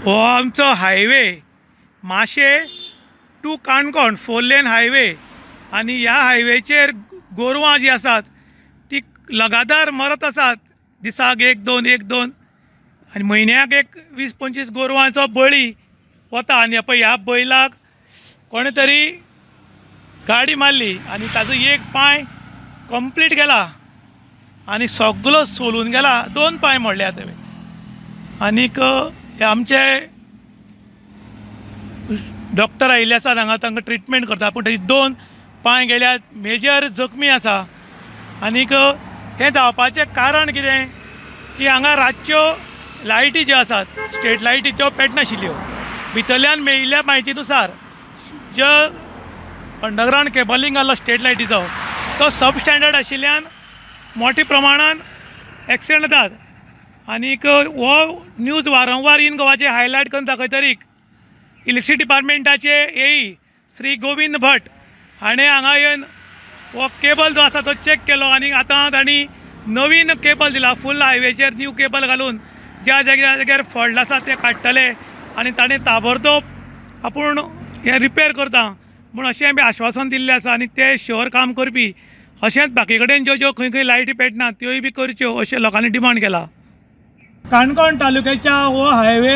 हो आमचो हायवे माशे टू काणकोण 4 लेन हायवे आणि ह्या हायवेचेर गोरवां जी आसात ती लगातार मरत आसात। दिसाक एक दोन आणि म्हयन्याक एक 20-25 गोरवांचो बळी वता। आणि पळय ह्या बैलाक कोणे तरी गाडी मारली आणि ताजो एक पांय कंप्लीट गेला आणि सगळो सोलून गेला। 2 पांय मोडले हांवें। आनीक हे आमचे डॉक्टर आयिल्ले आसात हांगा, तांकां ट्रिटमेंट करता, पूण ताचे 2 पांय गेल्यात, मेजर जखमी आसा। आनीक हें जावपाचें कारण कितें की हांगा रातच्यो लायटी ज्यो आसात स्ट्रीट लायटी त्यो पेटनाशिल्ल्यो। भितरल्यान मेळिल्ल्या म्हायतीनुसार जो अंडरग्रावंड केबलिंग आसलो स्ट्रीट लायटीचो तो सब स्टँडर्ड आशिल्ल्यान मोठ्या प्रमाणान एक्सिडंट जातात। आनीक हो न्यूज वारंवार इन गोवाचे हायलायट करून दाखयतरीक इलेक्ट्रिसिटी डिपार्टमेंटाचे एई श्री गोविंद भट हाणें हांगा येवन हो केबल जो आसा तो चेक केलो आणि आतां तांणी नवीन केबल दिला। फूल हायवेचेर न्यू केबल घालून ज्या जाग्यार फॉल्ट आसा ते काडटले आणि ताणें ताबडतोब आपूण हें रिपेर करता म्हूण अशें आमी आश्वासन दिल्लें आसा। आनी ते शुअर काम करपी अशेंच बाकी कडेन ज्यो खंय खंय लायटी पेटनात त्योय बी करच्यो अशें लोकांनी डिमांड केला। काणकोण तालुक्याच्या हो हायवे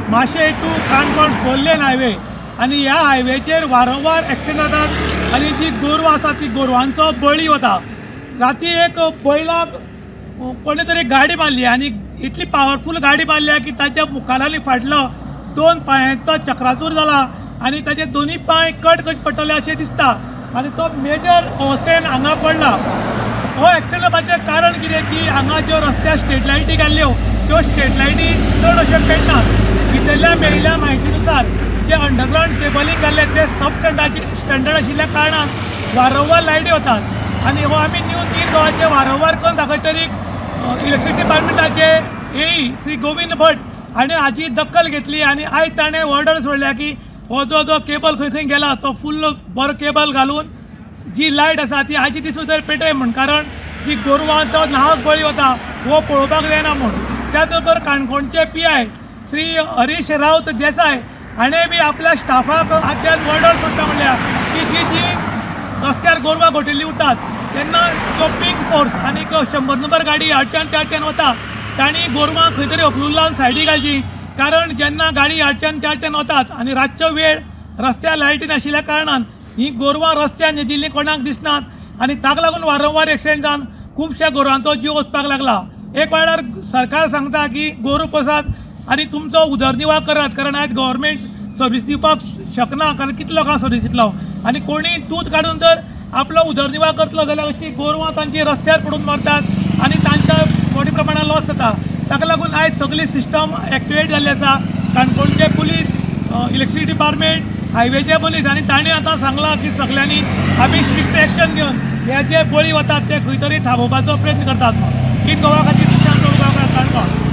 माशे टू काणकोण 4 लेन हायवे आणि ह्या हायवेचेर वारंवार एक्सिडंट जातात आणि जी गोरवां आसा ती गोरवांचो बळी वता। राती एक बैलाक कोणे तरी गाडी मारली आणि इतली पावरफूल गाडी मारल्या की ताच्या मुखारांनी फाटलो 2 पांयांचो चक्राचूर जाला आणि ताचे दोनूय पांय कट पडटले अशें दिसता आणि तो मेजर अवस्थेन हांगा पडला। हो एक्सिडंट जावपाचें कारण कितें की हांगा ज्यो रस्त्यार स्ट्रीट लायटी घाल्ल्यो त्यो स्ट्रीट लायटी चड अशें पेटनात। भितरल्या मेळिल्ल्या म्हायतीनुसार जे अंडरग्रावंड केबलिंग घाल्ले ते सब स्टँडर्ड आशिल्ल्या कारणान वारंवार लायटी वतात। आणि हो आमी न्यूज इन गोवाचे वारंवार करून दाखयतरीक इलेक्ट्रिसिटी डिपार्टमेंटाचे एई श्री गोविंद भट हाणें हाची दखल घेतली आणि आयज ताणें ऑर्डर सोडल्या की हो जो केबल खंय खंय गेला तो फुल्ल बरो केबल घालून जी लायट आसा ती आयचे दीस भितर पेटय म्हूण, कारण जी गोरवांचो नाहक बळी वता हो पळोवपाक जायना म्हूण। त्याच बरोबर काणकोणचे PI श्री हरीश रावत देसाय हाणें बी आपल्या स्टाफाक आदल्यान ऑर्डर सोडटा म्हणल्या की जी रस्त्यार गोरवां घोटिल्लीं उरतात तेन्ना तो पिंक फोर्स आनी 100 नंबर गाडी हाडच्यान वता तांणी गोरवां खंय तरी हकलून लावन सायडी घालची, कारण जेन्ना गाडी हाडच्यान वतात आणि रातचो वेळ रस्त्यार लायटी नाशिल्ल्या कारणान ही गोरवां रस्त्यार न्हिदिल्लीं कोणाक दिसनात आणि ताका लागून वारंवार एक्सिडंट जावन खुबश्या गोरवांचो जीव वचपाक लागला। एक वेळार सरकार सांगता की गोरू पोसात आणि तुमचो उदरनिर्वाह करात, कारण आयज गव्हर्मेंट सर्वीस दिवपाक शकना, कारण कितले लोकांक सर्वीस दितलो आणि कोणी दूध काडून जर आपलो उदरनिर्वाह करतलो जाल्यार अशी गोरवां तांची रस्त्यार पडून मरतात आणि तांच्या मोठ्या प्रमाणात लॉस जाता। ताका लागून आयज सगळी सिस्टम एक्टिवेट जाल्ली आसा। काणकोणचे पुलीस, इलेक्ट्रिसिटी डिपार्टमेंट, हायवेचे पुलीस आणि तांणी आतां सांगलां की सगळ्यांनी आमी स्ट्रिक्ट एक्शन घेवन हे जे बळी वतात ते खंय तरी थांबोवपाचो प्रयत्न करतात। इन गोवा खातीर काणकोण।